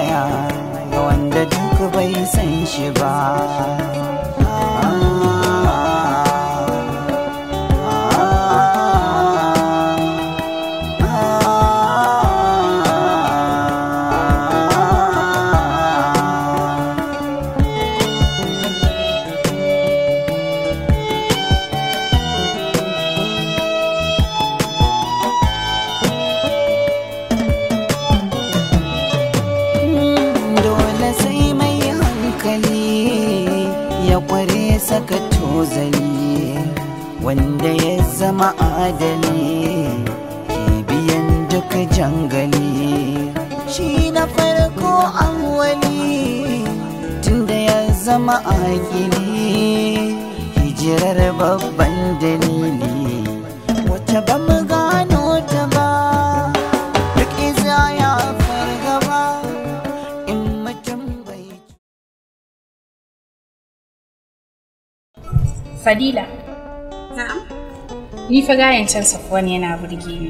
waya ga wanda duk bai san shi ba. Saka tozali wanda ya zama adali ke biyan duka jangali, shi na farko awwali tunda ya zama akili, hijirar babban dalili wata ba mu gano ta ba, duk iza ya fargaba in mutum bai. Fadila. Na'am. Ni fa gayan can Safwan yana burge ni.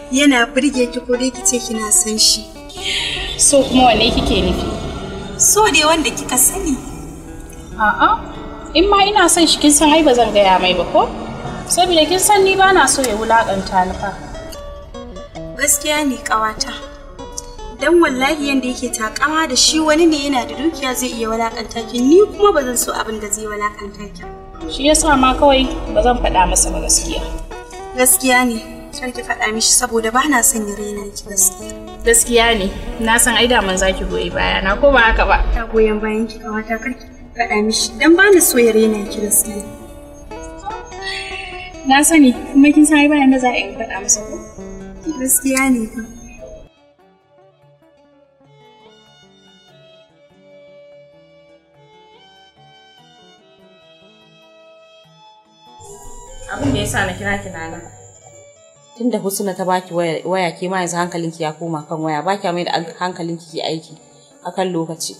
Yana burge ki ko dai kice kina san shi? So kuma wanne kike nufi? So dai wanda kika sani. A'a. In ma ina son shi kin san ai bazan gaya mai ba ko? Saboda kin san ni ba na so ya wulakanta ni fa. Gaskiya ne kawata. Dan wallahi yanda yake takama da shi wani ne yana da dukiya zai iya walakanta ki, ni kuma bazan so abin da zai walakanta ki. Shi yasa ma kawai bazan faɗa masa ba gaskiya. Gaskiya ne, kar ki faɗa mishi saboda ba na son ya raina ki gaskiya. Gaskiya ne, na san ai da man zaki goyi baya na ko ba haka ba. Ta goyen bayan ki kawata kar ki faɗa mishi dan ba na so ya raina ki gaskiya. Na sani, kuma kin san ai bayan da za a yi faɗa masa ko? Gaskiya ne fa. Abin da yasa na kira ki Nana. Tunda Husna ta baki waya ke ma yanzu hankalinki ya koma kan waya, baki mai da hankalinki ki aiki akan lokaci.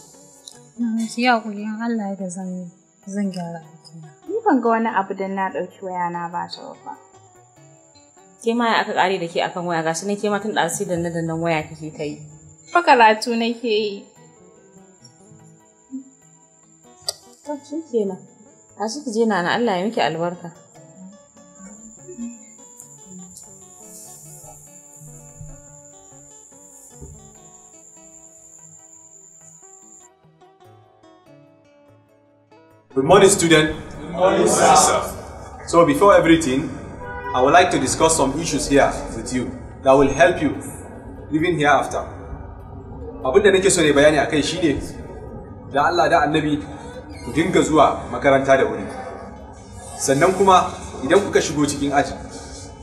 Ki ya kuri Allah ya da zan gyara aikina. Ni ban ga wani abu dan na dauki waya na ba ta ba. Ke ma aka kare da ke akan waya, gashi ne ke ma tun da sai da nan waya kike ta yi. Fa karatu nake yi. To shikenan. Tashi ki je Nana, Allah ya miki albarka. Good morning, student. Good morning, sir. So before everything, I would like to discuss some issues here with you that will help you living hereafter. Abin da nake so ne bayani akai shine da Allah da Annabi ku dinga zuwa makaranta da wuri. Sannan kuma idan kuka shigo cikin aji,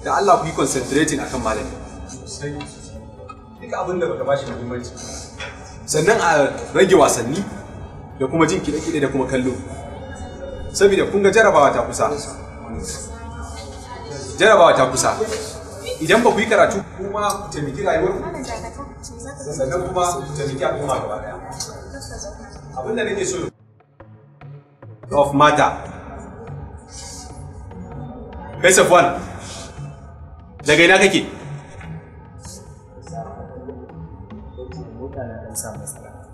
da Allah ku yi concentrating akan malami. Duk abin da baka bashi muhimmanci. Sannan a rage wasanni da kuma jin kiɗe-kiɗe da kuma kallo. Saboda kun ga jarabawa ta kusa. Jarabawa ta kusa. Idan ba ku yi karatu kuma ku taimaki rayuwar ku. Sannan kuma ku taimaki al'umma gaba daya. Abin da nake so of matter. Kai Safwan. Daga ina kake?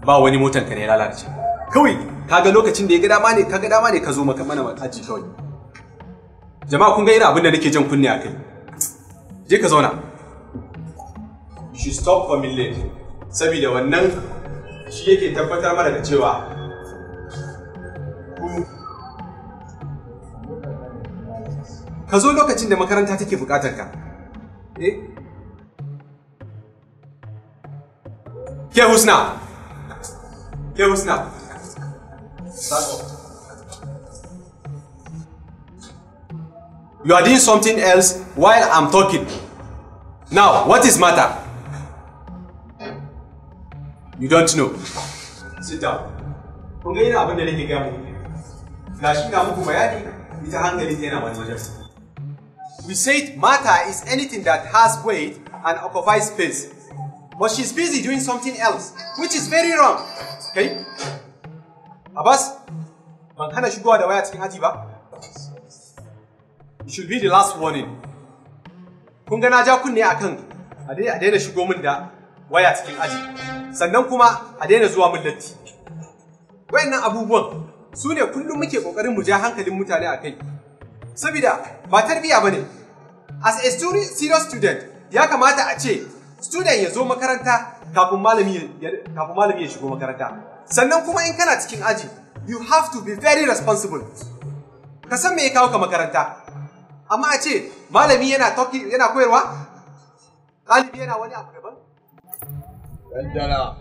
Ba wani motan ka ne ya lalace. Kawai kaga lokacin da ya ga dama ne ka zo maka mana aji kawai. Jama'a kun ga irin abin da nake jan kunne akai. Je ka zauna. You should stop coming late. Saboda wannan shi yake tabbatar mana da cewa ka zo lokacin da makaranta take bukatar ka. Ke Husna. You are doing something else while I'm talking. Now, what is matter? You don't know. Sit down. Kun ga ina abin da nake gaya muku. Gashi na muku bayani, ita hankali yana wani wajen. We said matter is anything that has weight and occupies space. But she's busy doing something else, which is very wrong. Okay? Abbas, ban hana shigowa da waya cikin aji ba? It should be the last warning. Kun ga na ja kunne akan a daina shigo min da waya cikin aji, sannan kuma a daina zuwa min latti. Wayannan abubuwan su ne kullum muke ƙoƙarin mu ja hankalin mutane a kai. Saboda ba tarbiyya ba ne. As a serious student, ya kamata a ce student ya zo makaranta kafin malami ya shigo makaranta. Sannan kuma in kana cikin aji, you have to be very responsible. Ka san me ya kawo ka makaranta. Amma a ce malami yana koyarwa, ɗalibi yana wani abu daban. Dandana,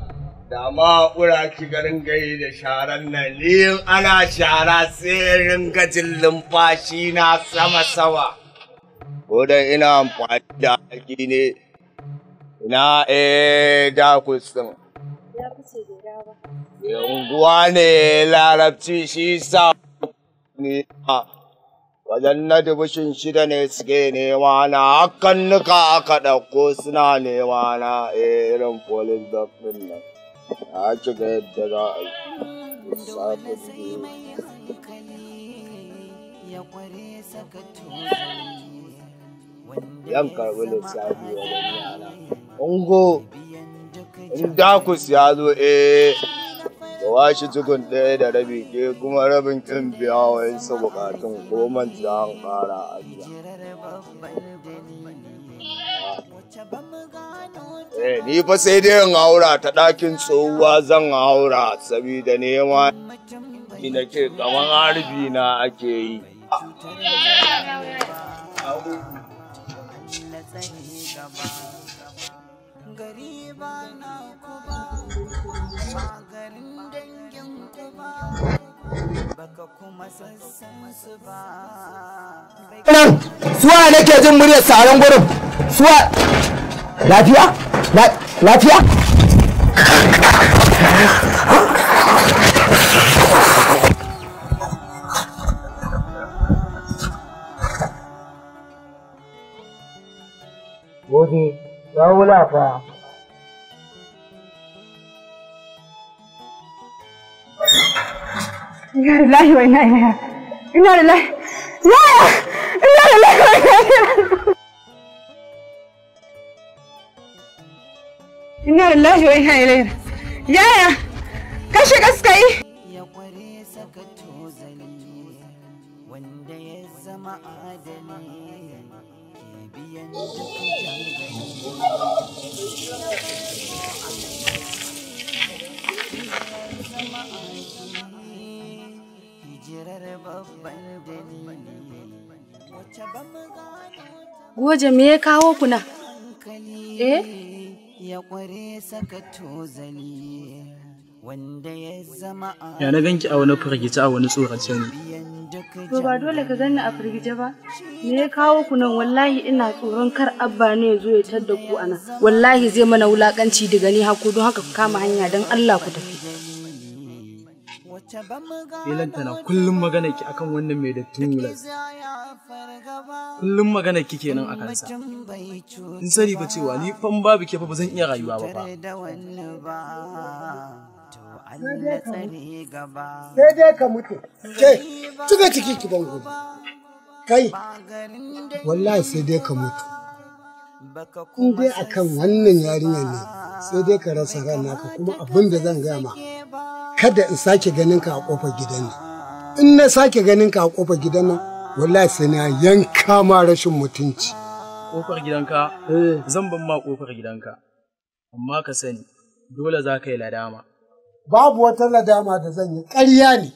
da ma ƙura ki garin gai da sharan nan, ni ana shara sai ringa jin lumfashi na sama-sama. Ko da ina amfani da aiki ne, ina da kusin. Ya fice da ba. Unguwa ne larabci shi sa ne wajen na dubushin 6 ne suke nema na hakan nuka aka ɗauko suna nema na irin police dog ɗin nan. A ci ga yadda za a yi. Yan karɓi lissafi wajen yana. Ungo, in dakus ya zo da washe tukun 1.5 ke kuma rabin kin biya wa yansu bukatun ko manta an ƙara a biya. Ni fa sai dai in haura ta ɗakin tsohuwa zan haura saboda nema ina ke kaman harbi na ake yi. Suwa nake jin muryar tsaron gurin. Suwa lafiya? Lafiya? Gode, ya wula fa. Inna lillahi wa inna ilaihi raji'un. Inna lillahi wa inna ilaihi. Inna lillahi wa inna ilaihi. Yaya kashe gaskai. Ya kware saka tozali wanda ya zama adali ke biyan duka Goje me ya kawo ku nan? Ya kware saka tozali wanda ya zama ya na ganki a wani firgice a wani tsorace ne. To ba dole ka ganni a firgice ba. Me ya kawo ku nan? Wallahi ina tsoron kar abba ne ya zo ya tadda ku anan. Wallahi zai mana wulakanci daga ni haku don haka ku kama hanya don Allah ku tafi. Ilanta na kullum magana ki akan wannan mai dattin wulas. Kullum magana ki kenan akan sa. In sani ba cewa ni fan babu ke fa ba zan iya rayuwa ba fa. Sai dai ka mutu. Ke, cika ciki ki ban gobe. Kai, wallahi sai dai ka mutu. In dai akan wannan yarinya ne, sai dai ka rasa ranaka kuma abin da zan gaya ma. Kada in sake ganin ka a kofar gidan nan. In na sake ganin ka a kofar gidan nan, wallahi sai na yanka ma rashin mutunci. Kofar gidanka? Zan ban ma kofar gidanka. Amma ka sani, dole za ka yi ladama. Babu wata ladama da zan yi, ƙarya ne.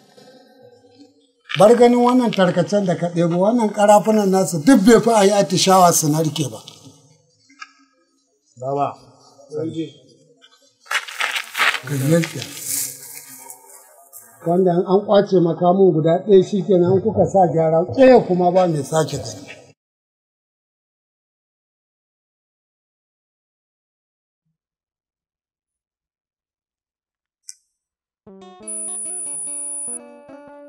Bar ganin wannan tarkacen da ka ɗebo, wannan ƙarafunan nasu duk bai fi a yi atishawa su narke ba. Baba, wanda an kwace makamun guda ɗaya shi kenan kuka sa gyara ɗaya kuma ba mai sake gani.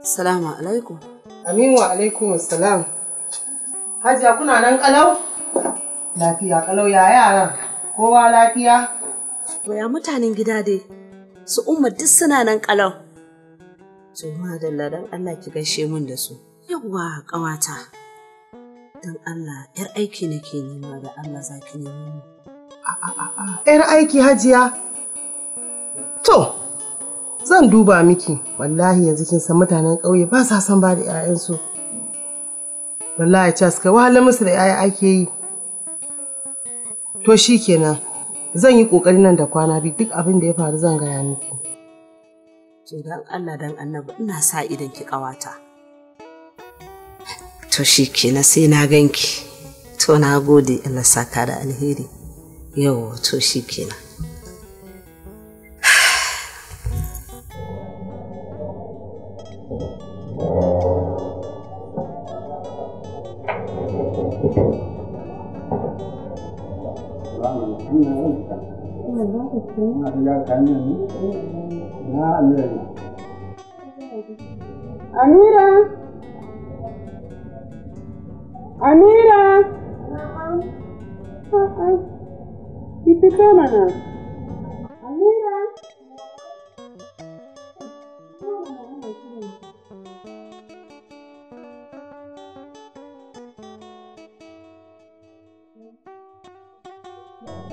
Assalamu alaikum. Aminu wa alaikum assalam. Hajiya kuna nan kalau? Lafiya kalau ya yaran? Kowa lafiya? To ya mutanen gida dai? Su umma duk suna nan kalau. To madalla dan Allah ki gaishe min da su. Yawwa ƙawata. Dan Allah yar aiki nake nema da Allah zaki nemi. 'Yar aiki Hajiya. To, zan duba miki. Wallahi yanzu kin san mutanen ƙauye ba sa son ba da 'ya'yansu. Wallahi ce suka wahala musu da 'ya'ya ake yi. To shi kenan. Zan yi ƙoƙari nan da kwana biyu duk abin da ya faru zan gaya miki. To dan Allah dan Annabi ina sa idan ki ƙawata. To shi kenan sai na ganki. To na gode Allah saka da alheri. Yau to shi kenan. Amira! Amira! Ki fito mana. Amira!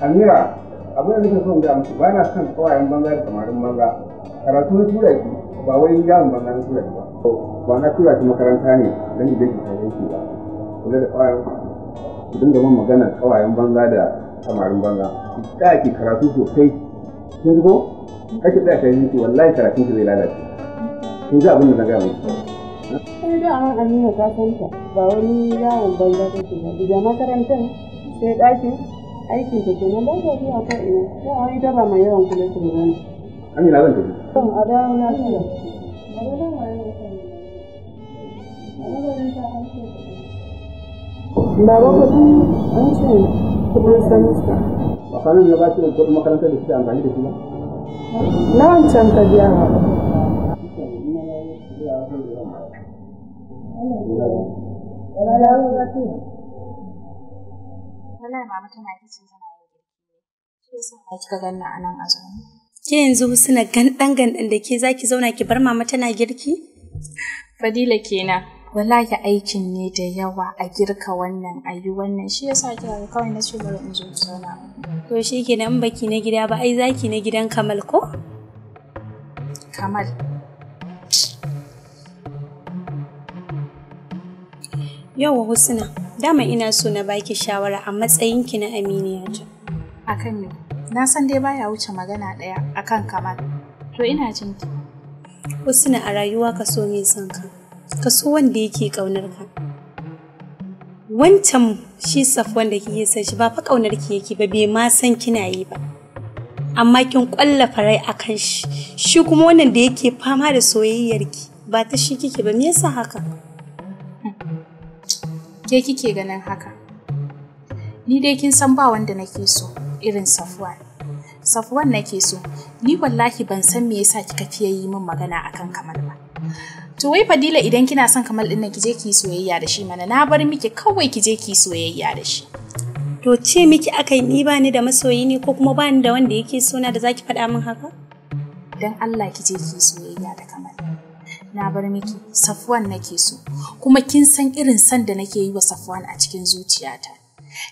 Amira, abin da nake son ga muku ba na son kawayen banza da samarin banza. Karatu na tura ki ba wai yawon banza na tura ki ba. Ba na tura ki makaranta ne don ki je ki sanye ki ba. Kula da kawayen ku dinga man magana kawayen banza da samarin banza. Ki tsaya ki karatu sosai. Kin go? Kake tsaya kai ki wallahi karatun ki zai lalace. Kin ji abin da na ga muku. Sai da an Amina ka san ta ba wani yawon banza take ba. Daga makarantar sai ɗakin aikin ta kenan ba ta zuwa ko ina. Sai an yi daba mai yawan kula da rana. Amina zan tafi. A dawo na fiya. Baba kuɗi an ce kuɗin sanista. Ba kwanan ya ba ki kuɗin makarantar da suke amfani da shi ba? Na wancan ka biya ba. Wallahi mama tana kicin tana yin girki. Shi yasa ba kika ganna a nan a zaune. Ke yanzu Husna gandan da ke zaki zauna ki bar mama tana girki? Fadila kenan. Wallahi aikin ne da yawa a girka wannan ayi wannan shi yasa kika kawai na ce bari in zo zauna. To shi kenan baki na gida ba ai zaki na gidan Kamal ko? Kamal. Yawa Husna, dama ina so na baki shawara a matsayinki na aminiyata. Akan me? Na san dai baya wuce magana ɗaya akan Kamal. To ina jin ki. Husna, a rayuwa ka so mai son ka. Ka so wanda yake kaunar ka. Wancan shi Safwan da kike son shi ba fa kaunar ki yake ba, bai ma san kina yi ba. Amma kin kwallafa rai akan shi. Shi kuma wannan da yake fama da soyayyar ki ba ta shi kike ba, me yasa haka? Ke kike ganin haka? Ni dai kin san ba wanda nake so irin Safwan. Safwan nake so. Ni wallahi ban san me yasa kika fiye yi min magana akan Kamal ba. To wai Fadila idan kina son Kamal din nan kije ki soyayya da shi mana, na bar miki kawai kije ki soyayya da shi. To ce miki akai ni bani da masoyi ne ko kuma bani da wanda yake so na da zaki faɗa min haka? Dan Allah kije ki soyayya da Kamal. Na bar miki Safwan nake so. Kuma kin san irin san da nake yi wa Safwan a cikin zuciyata.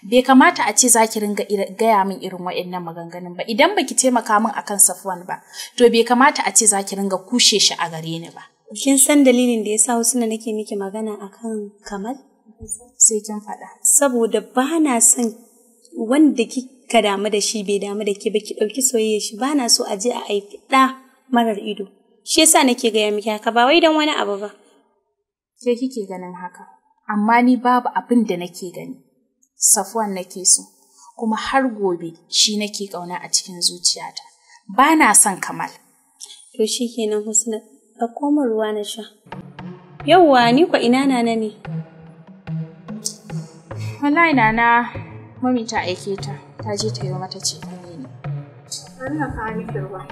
Bai kamata a ce zaki ringa gaya min irin waɗannan maganganun ba. Idan baki taimaka min akan Safwan ba, to bai kamata a ce zaki ringa kushe shi a gare ni ba. Kin san dalilin da yasa Husna nake miki magana akan Kamal? Sai kin faɗa. Saboda bana son wanda kika damu da shi bai damu da ke ba, ki ɗauki soyayya shi, bana so a je a haifi ɗa marar ido. Shi yasa nake gaya miki haka ba wai dan wani abu ba. Ke kike ganin haka, amma ni babu abin da nake gani. Safwan nake so, kuma har gobe shi nake kauna a cikin zuciyata. Ba na son Kamal. To shikenan Husna, ɗauko min ruwa na sha. Yawwa ni kwa ina nana ne? Wallahi nana mami ta aike ta, ta je ta yi mata ce ne. Bari na kawo miki ruwa.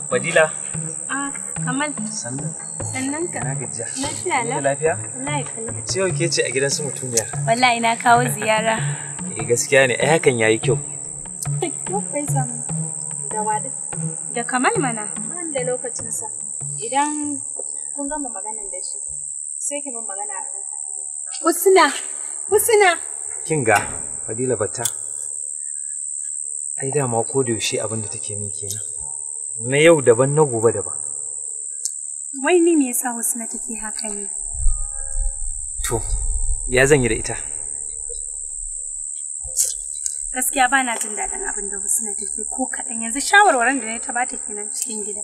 Fadila. Kamal. Sannan ka. Na gajiya. Lafiya la. Lafiya? Wallahi kalau. Ce yau ke ce a gidan su mutumiya. Wallahi na kawo ziyara. Gaskiya ne, ai hakan yayi kyau. Kai samu. Da wada. Da Kamal mana. Ban da lokacin sa. Idan kun gama maganar da shi, sai ki mun magana a kan. Husna. Kin ga Fadila Batta. Ai dama ko da yaushe abin da take min kenan. Na yau daban na gobe daban. Wai ni me yasa Husna take haka ne? To, ya zan yi da ita? Gaskiya ba na jin daɗin abin da Husna take ko kaɗan, yanzu shawarwarin da ne ta bata kenan cikin gida.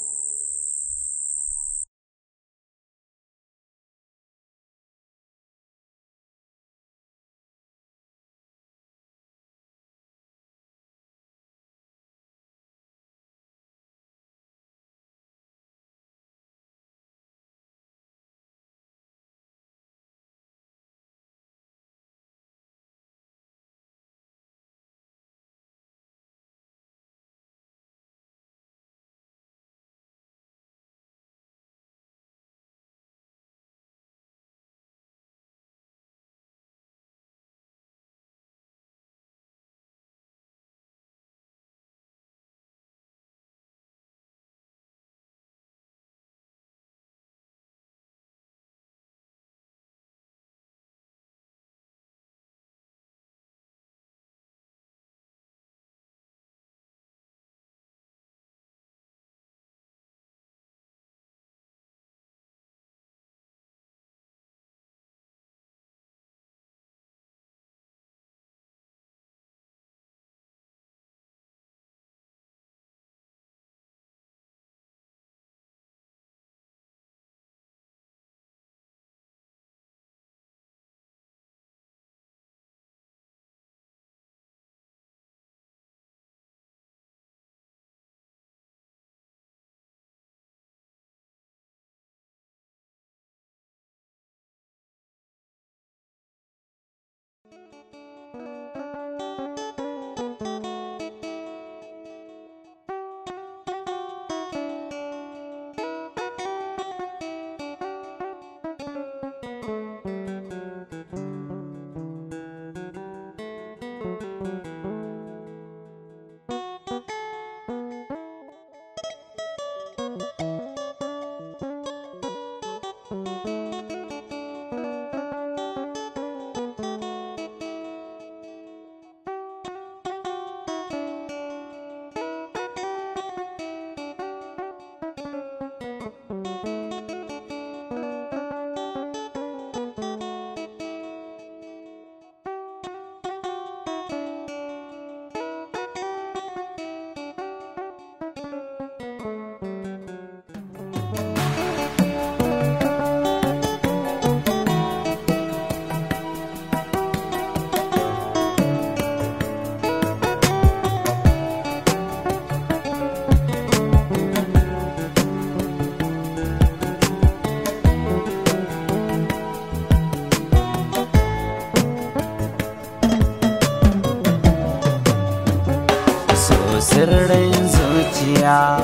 Sirrin zuciya,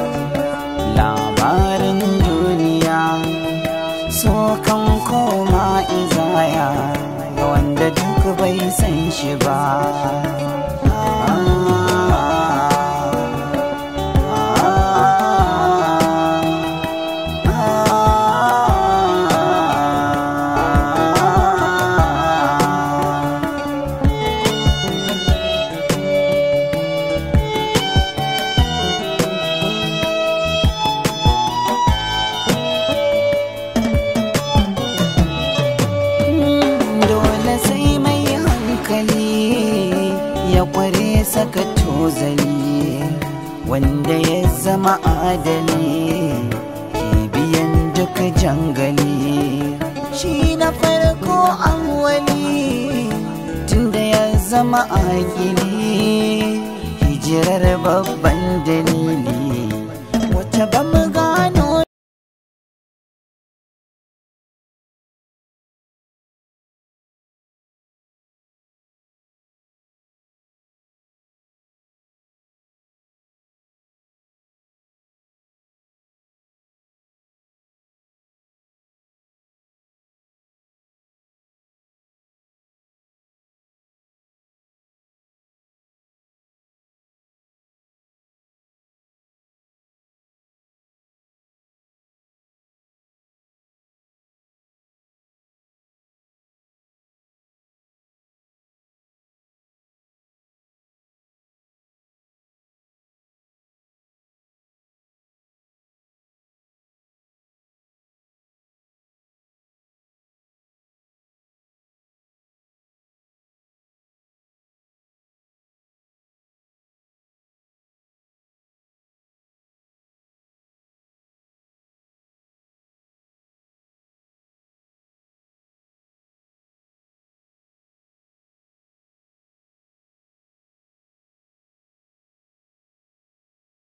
labarin duniya, so kan koma izaya ga wanda duk bai san shi ba. Saka tozali wanda ya zama adali ke biyan duka jangali, shi na farko awwali tunda ya zama akili, hijirar babban dalili wata ban